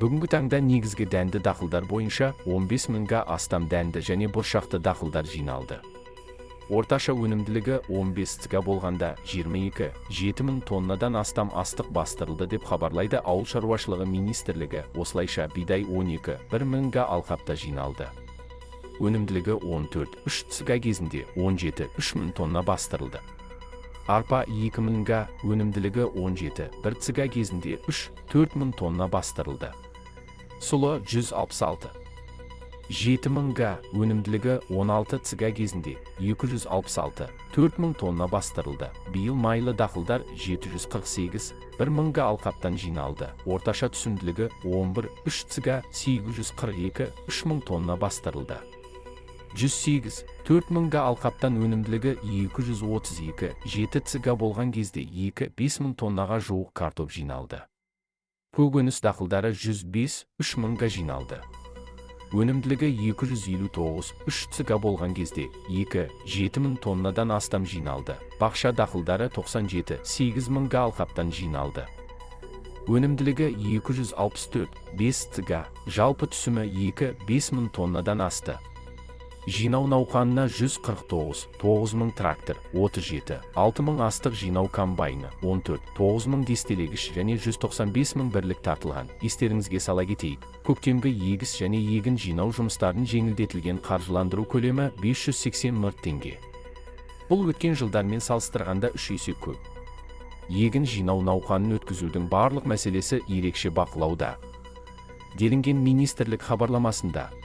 Бүгінгі таңда негізгі дәнді дақылдар бойынша 15 мыңға астам дәнді және бұршақты дақылдар жиналды. Орташа өнімділігі 15 цга болғанда 22,7 мың тоннадан астам астық бастырылды деп хабарлайды Ауыл шаруашылығы министрлігі. Осылайша бидай 12,1 мыңға алқапта жиналды. Өнімділігі 14,3 цга кезінде 17,3 мың тонна бастырылды. Арпа 2 мыңға, өнімділігі 17,1 цга кезінде 3,4 мың тонна бастырылды. Сұлы 166,7 мыңға, өнімділігі 16 цга кезінде 266,4 мың тонна бастырылды. Биыл майлы дақылдар 748,1 мыңға алқаптан жиналды. Орташа түсімділігі 11,3 цга 842,3 мың тонна бастырылды. 108,4 мыңға алқаптан өнімділігі 232,7 цга болған кезде 2,5 мың тоннаға жуық картоп жиналды. Көкөніс дақылдары 105,3 мыңға жиналды. Өнімділігі 259,3 цга болған кезде 2,7 мың тоннадан астам жиналды. Бақша дақылдары 97,8 мыңға алқаптан жиналды. Өнімділігі 264,5 цга, жалпы түсімі 2,5 мың тоннадан асты. Жинау науқанына 149,9 мың трактор, 37,6 мың астық жинау комбайны, 14,9 мың дестелегіш және 195 мың бірлік тартылған. Естеріңізге сала кетейік, көктемгі егіс және егін жинау жұмыстарын жеңілдетілген қаржыландыру көлемі 580 миллиард теңге. Бұл өткен жылдармен салыстырғанда 3 есе көп. Егін жинау науқанын өткізудің барлық мәселесі ерекше бақылауда, делінген министрлік хабарламасында.